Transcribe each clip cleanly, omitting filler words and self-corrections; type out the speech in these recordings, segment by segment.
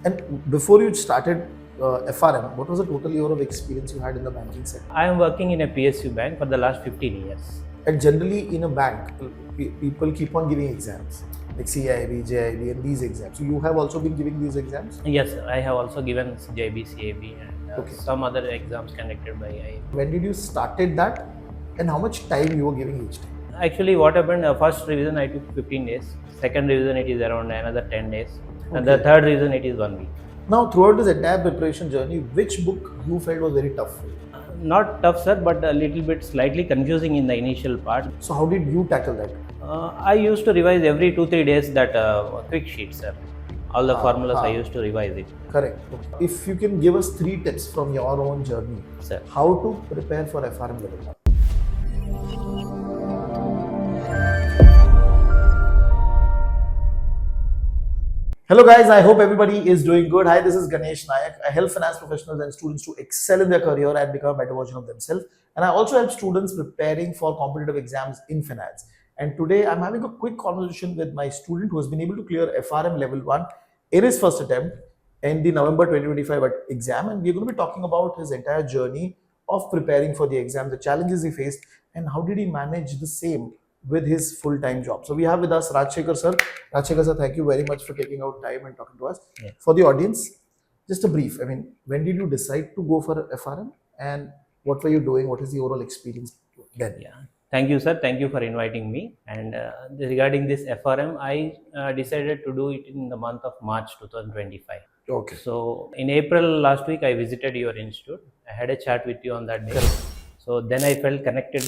And before you started FRM, what was the total year of experience you had in the banking sector? I am working in a PSU bank for the last 15 years. And generally, in a bank, people keep on giving exams like CIB, JIB, and these exams. So you have also been giving these exams. Yes, sir, I have also given JB, CAB, and Okay. some other exams conducted by IIB. When did you started that, and how much time you were giving each time? Actually, what happened? First revision I took 15 days. Second revision it is around another 10 days, and the Okay. third revision it is 1 week. Now, throughout this entire preparation journey, which book you felt was very tough for you? Not tough, sir, but a little bit slightly confusing in the initial part. So how did you tackle that? I used to revise every 2-3 days that quick sheet, sir. All the formulas I used to revise it. Correct. Okay. If you can give us 3 tips from your own journey, Sir. how to prepare for FRM level 1. Hello guys, I hope everybody is doing good. Hi, this is Ganesh Nayak. I help finance professionals and students to excel in their career and become a better version of themselves. And I also help students preparing for competitive exams in finance. And today I'm having a quick conversation with my student who has been able to clear FRM level 1 in his first attempt in the November 2025 exam. And we're going to be talking about his entire journey of preparing for the exam, the challenges he faced, and how did he manage the same with his full-time job. So we have with us Rajasekhar sir. Rajasekhar sir, thank you very much for taking out time and talking to us. Yeah. For the audience, just a brief. I mean, when did you decide to go for FRM, and what were you doing? What is the overall experience then? Yeah. Thank you, sir. Thank you for inviting me. And regarding this FRM, I decided to do it in the month of March 2025. Okay. So in April last week, I visited your institute. I had a chat with you on that day. Correct. So then I felt connected.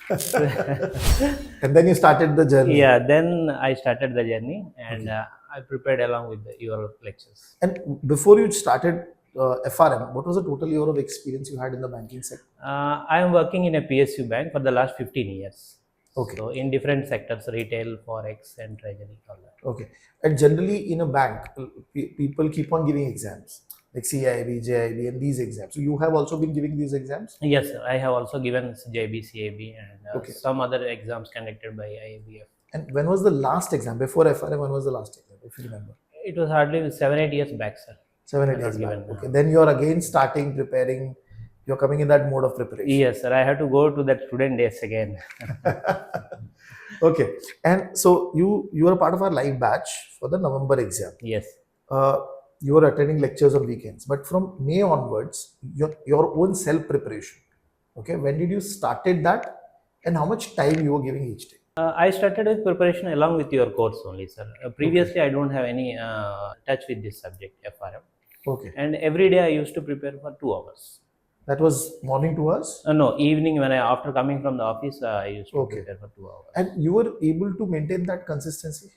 And then you started the journey. Yeah, then I started the journey, and I prepared along with your lectures. And before you started FRM, what was the total year of experience you had in the banking sector? I am working in a PSU bank for the last 15 years. Okay. So in different sectors, retail, forex, and treasury, all that. Okay. And generally, in a bank, people keep on giving exams like CIB, JIB, and these exams. So you have also been giving these exams? Yes, sir, I have also given JB, CAB, and Okay. some other exams conducted by IIB. And when was the last exam? Before FRM, when was the last exam, if you remember? It was hardly 7-8 years back, sir. 7-8 I years was back. given, Okay. Then you're again starting preparing. You're coming in that mode of preparation. Yes, sir. I had to go to that student days again. Okay. And so you were a part of our live batch for the November exam. Yes. You were attending lectures on weekends, but from May onwards, your own self preparation. Okay. When did you started that, and how much time you were giving each day? I started with preparation along with your course only, sir. Previously, I don't have any touch with this subject, FRM. Okay. And every day I used to prepare for 2 hours. That was morning to us? No, evening when after coming from the office, I used to prepare for 2 hours. And you were able to maintain that consistency?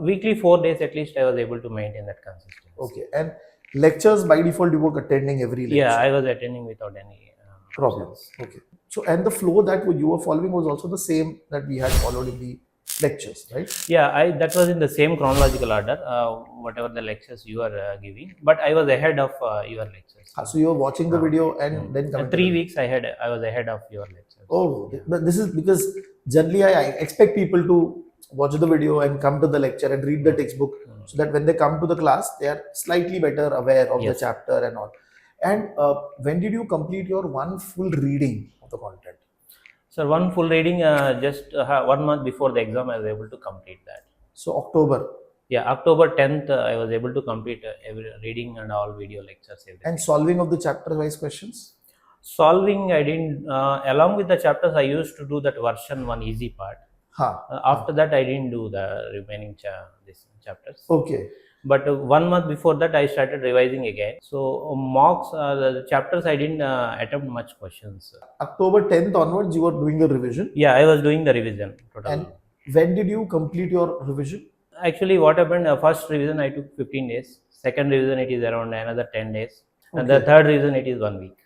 Weekly 4 days at least I was able to maintain that consistency. Okay. And lectures by default you were attending every lecture? Yeah, I was attending without any problems. Okay. So, and the flow that you were following was also the same that we had followed in the lectures, right? Yeah, that was in the same chronological order, whatever the lectures you are giving, but I was ahead of your lectures. So you were watching the video and then coming 3 weeks I was ahead of your lectures. Oh, this is because generally I expect people to watch the video and come to the lecture and read the textbook, so that when they come to the class, they are slightly better aware of the chapter and all. And when did you complete your one full reading of the content? So one full reading, just 1 month before the exam, I was able to complete that. So October. Yeah, October 10th, I was able to complete every reading and all video lectures. Everything. And solving of the chapter-wise questions? Solving, I didn't. Along with the chapters, I used to do that version 1 easy part. After that, I didn't do the remaining chapters. Okay. But 1 month before that, I started revising again. So mocks, the chapters, I didn't attempt much questions. October 10th onwards, you were doing a revision? Yeah, I was doing the revision. Total. And when did you complete your revision? Actually, what happened, first revision, I took 15 days. Second revision, it is around another 10 days. Okay. And the third revision, it is 1 week.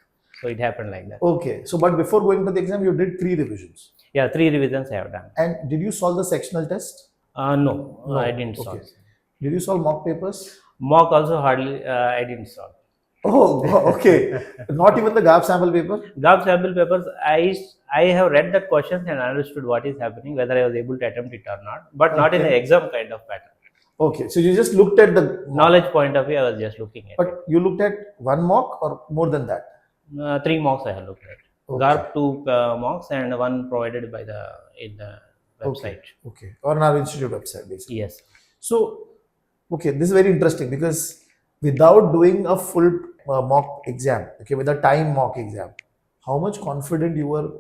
So it happened like that. Okay. So, but before going to the exam, you did 3 revisions? Yeah, 3 revisions I have done. And did you solve the sectional test? No, I didn't solve. Did you solve mock papers? Mock also hardly, I didn't solve. Oh, okay. Not even the GAP sample paper? GAP sample papers, I have read the questions and understood what is happening, whether I was able to attempt it or not, but not in an exam kind of pattern. Okay, so you just looked at the knowledge point of view. I was just looking at. But you looked at one mock or more than that? 3 mocks I have looked at. Okay. GARP 2 mocks and one provided by the website. Okay. Or in our institute website, basically. Yes. So, okay, this is very interesting because without doing a full mock exam, okay, with a time mock exam, how much confident you were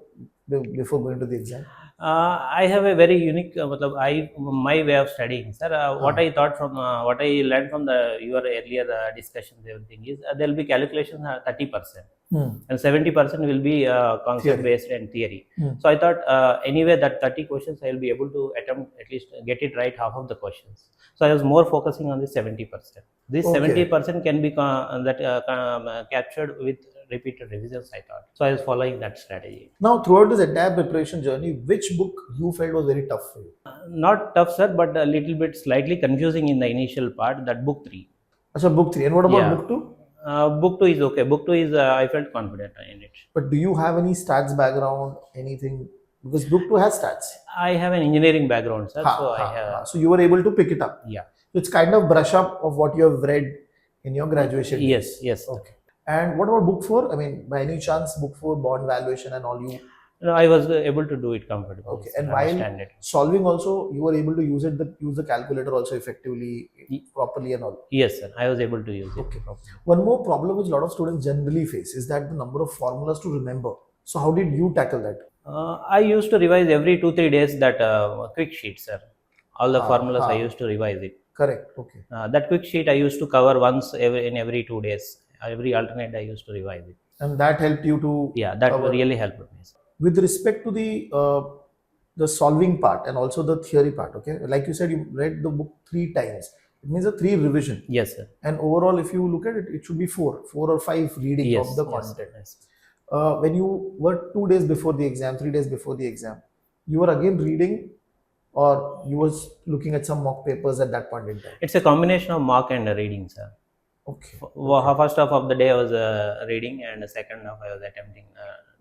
before going to the exam? I have a very unique, my way of studying, sir. What I thought from, what I learned from your earlier discussions, everything is there will be calculations 30%, and 70% will be concept based and theory. So I thought anyway that 30 questions I will be able to attempt at least get it right half of the questions. So I was more focusing on the 70%. This 70% can be captured with repeated revisions, I thought. So I was following that strategy. Now, throughout this entire preparation journey, which book you felt was very tough for you? Not tough, sir, but a little bit slightly confusing in the initial part, that book 3. So book 3. And what about book 2? Book 2 is okay. Book 2 is, I felt confident in it. But do you have any stats background, anything? Because book 2 has stats. I have an engineering background, sir. So you were able to pick it up. Yeah. So it's kind of brush up of what you have read in your graduation. Yes, yes. Okay. And what about book 4? I mean, by any chance, book 4, bond valuation and all you? No, I was able to do it comfortably. Okay. And while solving also, you were able to use the calculator also effectively, properly and all? Yes, sir. I was able to use it. Okay. One more problem which a lot of students generally face is that the number of formulas to remember. So how did you tackle that? I used to revise every 2-3 days that quick sheet, sir. All the formulas I used to revise it. Correct. Okay. That quick sheet I used to cover once in every 2 days. Every alternate I used to revise it. And that helped you to... Yeah, that really helped me. With respect to the solving part and also the theory part, okay? Like you said, you read the book 3 times. It means a 3 revision. Yes, sir. And overall, if you look at it, it should be 4 or 5 reading of the content. Yes. When you were 2 days before the exam, 3 days before the exam, you were again reading or you was looking at some mock papers at that point in time? It's a combination of mock and reading, sir. Okay. First half of the day I was reading, and the second half I was attempting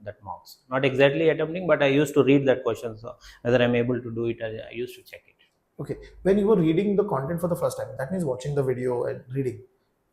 that mocks. Not exactly attempting, but I used to read that question. So whether I'm able to do it, I used to check it. Okay. When you were reading the content for the first time, that means watching the video and reading.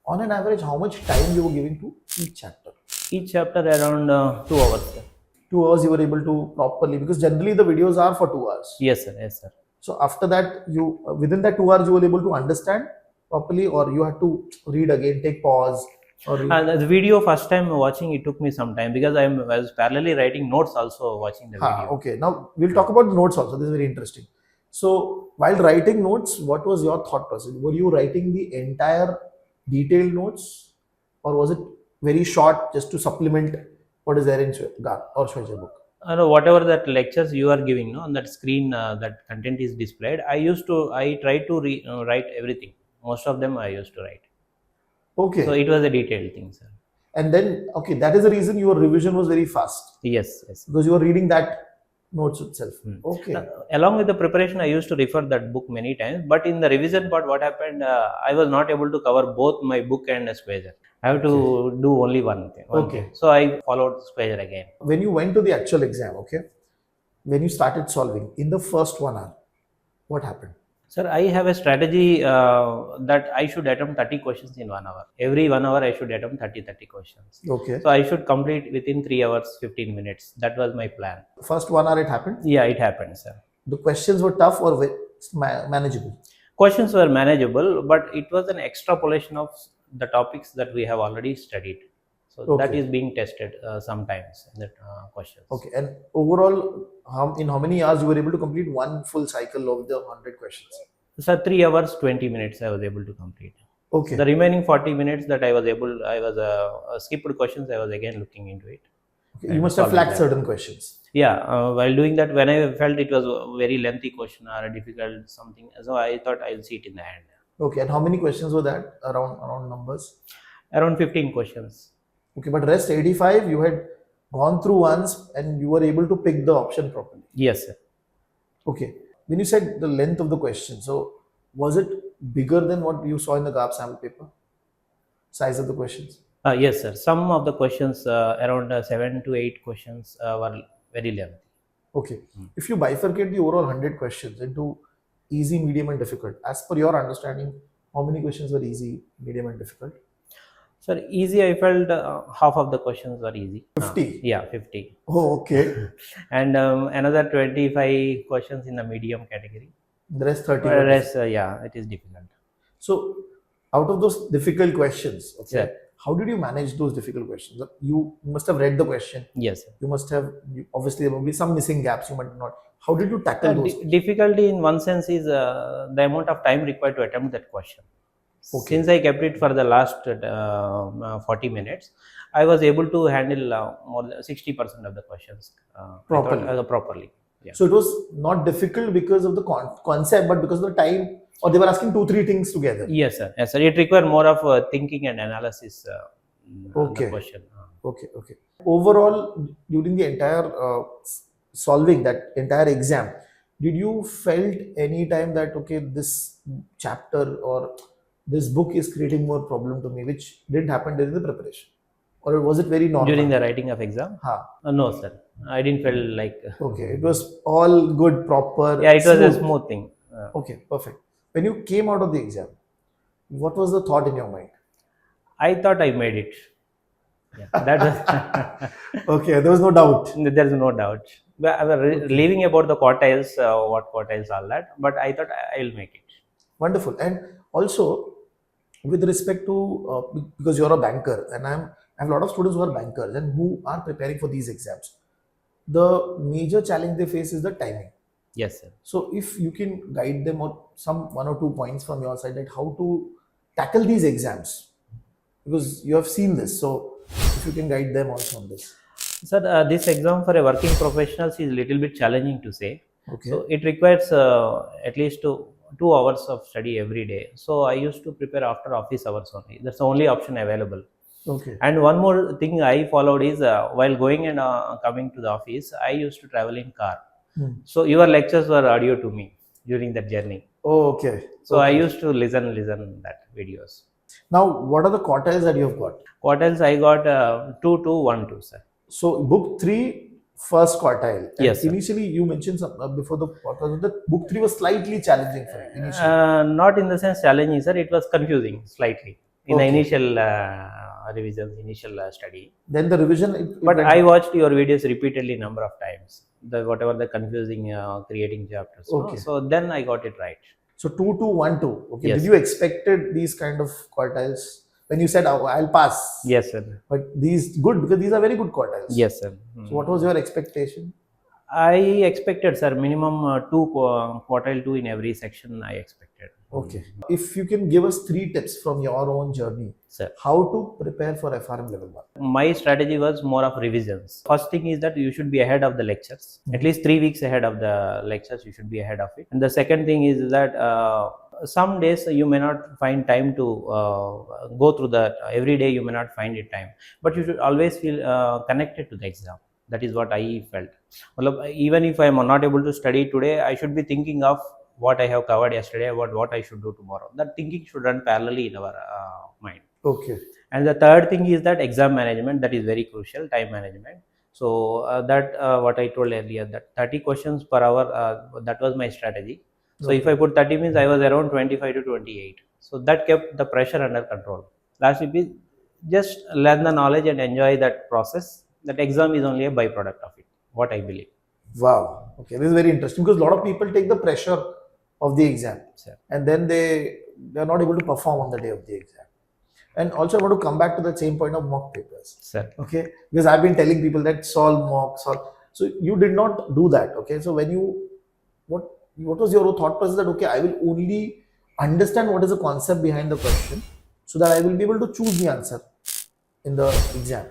On an average, how much time you were giving to each chapter? Each chapter around 2 hours. Sir. 2 hours you were able to properly, because generally the videos are for 2 hours. Yes, sir. Yes, sir. So after that, you within that 2 hours you were able to understand properly, or you had to read again, take pause? Or the video first time watching, it took me some time because I was parallelly writing notes also watching the video. Okay, now we'll talk about the notes also. This is very interesting. So while writing notes, what was your thought process? Were you writing the entire detailed notes, or was it very short just to supplement what is there in GARP or Shweja book? Whatever that lectures you are giving on that screen, that content is displayed. I tried to write everything. Most of them I used to write. Okay. So it was a detailed thing, sir. And then, okay, that is the reason your revision was very fast. Yes. Because you were reading that notes itself. Okay. Along with the preparation, I used to refer that book many times. But in the revision part, what happened, I was not able to cover both my book and Squazer. I have to do only one thing. Okay. So I followed Squazer again. When you went to the actual exam, okay, when you started solving, in the first 1 hour, what happened? Sir, I have a strategy that I should attempt 30 questions in 1 hour. Every 1 hour, I should attempt 30 questions. Okay. So I should complete within 3 hours, 15 minutes. That was my plan. First 1 hour it happened? Yeah, it happened, sir. The questions were tough or manageable? Questions were manageable, but it was an extrapolation of the topics that we have already studied. So that is being tested sometimes in the questions. Okay. And overall, in how many hours you were able to complete one full cycle of the 100 questions? So 3 hours, 20 minutes I was able to complete. Okay. The remaining 40 minutes that I was skipped questions, I was again looking into it. Okay. You must have flagged certain questions. Yeah. While doing that, when I felt it was a very lengthy question or a difficult something, so I thought I'll see it in the end. Okay. And how many questions were that around numbers? Around 15 questions. Okay, but rest 85 you had gone through once and you were able to pick the option properly. Yes, sir. Okay. When you said the length of the question, so was it bigger than what you saw in the GARP sample paper? Size of the questions? Yes, sir. Some of the questions, around 7 to 8 questions were very lengthy. Okay. If you bifurcate the overall 100 questions into easy, medium, and difficult. As per your understanding, how many questions were easy, medium, and difficult? Sir, easy, I felt half of the questions were easy. 50? Yeah, 50. Oh, okay. And another 25 questions in the medium category. The rest 30 were Rest, yeah, it is difficult. So, out of those difficult questions, okay, Sir. how did you manage those difficult questions? You must have read the question. Yes, sir. You must have, obviously, there will be some missing gaps. You might not. How did you tackle those? Difficulty in one sense is the amount of time required to attempt that question. Okay. Since I kept it for the last 40 minutes, I was able to handle more than 60% of the questions properly. Yeah. So it was not difficult because of the concept, but because of the time, or they were asking 2-3 things together. Yes, sir. Yes, sir. It required more of thinking and analysis. Okay. The question. Okay. Overall, during the entire solving that entire exam, did you felt any time that okay, this chapter or this book is creating more problem to me, which didn't happen during the preparation, or was it very normal during the writing of exam? No, sir. I didn't feel like. Okay, it was all good, proper. Yeah, it was a smooth thing. Okay, perfect. When you came out of the exam, what was the thought in your mind? I thought I made it. Yeah, that was okay, there was no doubt. There is no doubt. But I was leaving about the quartiles, what quartiles, all that. But I thought I'll make it. Wonderful. And also, with respect to because you're a banker, and I have a lot of students who are bankers and who are preparing for these exams. The major challenge they face is the timing. Yes, sir. So if you can guide them on some 1 or 2 points from your side, like how to tackle these exams, because you have seen this. So if you can guide them also on this. Sir, this exam for a working professionals is a little bit challenging to say. Okay. So it requires at least 2 hours of study every day. So I used to prepare after office hours only. That's the only option available. Okay. And one more thing I followed is while going and coming to the office, I used to travel in car. So your lectures were audio to me during that journey. Oh, okay. So I used to listen that videos. Now, what are the quartiles that you have got? Quartiles I got 2, 2, 1, 2, sir. So book 3, first quartile. And yes. Initially, you mentioned before the quartile that book 3 was slightly challenging for you. Initially. Not in the sense challenging, sir. It was confusing slightly in the initial revisions, initial study. Then the revision. But I watched your videos repeatedly number of times. Whatever the confusing creating chapters. Okay. So then I got it right. So 2, 2, 1, 2. Okay. Yes. Did you expected these kind of quartiles? When you said, oh, I'll pass. Yes, sir. But these good, because these are very good quartiles. Yes, sir. So what was your expectation? I expected, sir, minimum 2 quartile 2 in every section I expected. Okay. If you can give us 3 tips from your own journey, sir, how to prepare for FRM level 1? My strategy was more of revisions. First thing is that you should be ahead of the lectures. At least 3 weeks ahead of the lectures, you should be ahead of it. And the second thing is that some days you may not find time to go through that. Every day you may not find it time. But you should always feel connected to the exam. That is what I felt. Even if I am not able to study today, I should be thinking of what I have covered yesterday, what I should do tomorrow. That thinking should run parallelly in our mind. Okay. And the third thing is that exam management, that is very crucial, time management. So what I told earlier, that 30 questions per hour, that was my strategy. So if I put 30 means I was around 25 to 28. So that kept the pressure under control. Last week, just learn the knowledge and enjoy that process. That exam is only a byproduct of it, what I believe. Wow. Okay, this is very interesting because a lot of people take the pressure of the exam, sir, and then they are not able to perform on the day of the exam. And also I want to come back to the same point of mock papers. Sir. Okay, because I've been telling people that solve mock, solve. So you did not do that. Okay, so when you, what was your thought process that, okay, I will only understand what is the concept behind the question so that I will be able to choose the answer in the exam?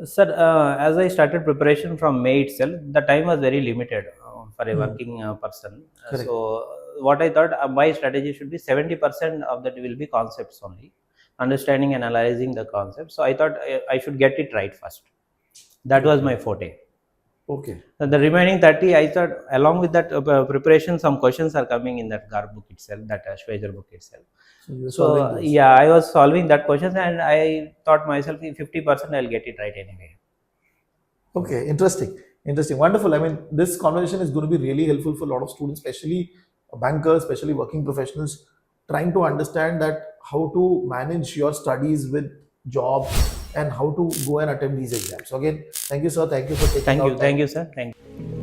Sir, as I started preparation from May itself, the time was very limited for a working person. So what I thought, my strategy should be 70% of that will be concepts only, understanding and analyzing the concepts. So I thought I should get it right first. That was my forte. Okay. The remaining 30, I thought along with that preparation, some questions are coming in that GAR book itself, that Schweizer book itself. So yeah, I was solving that questions and I thought myself 50% I'll get it right anyway. Okay, interesting. Wonderful. I mean, this conversation is going to be really helpful for a lot of students, especially bankers, especially working professionals, trying to understand that how to manage your studies with job and how to go and attempt these exams. So again, thank you, sir. Thank you for taking out time. Thank you, sir. Thank you.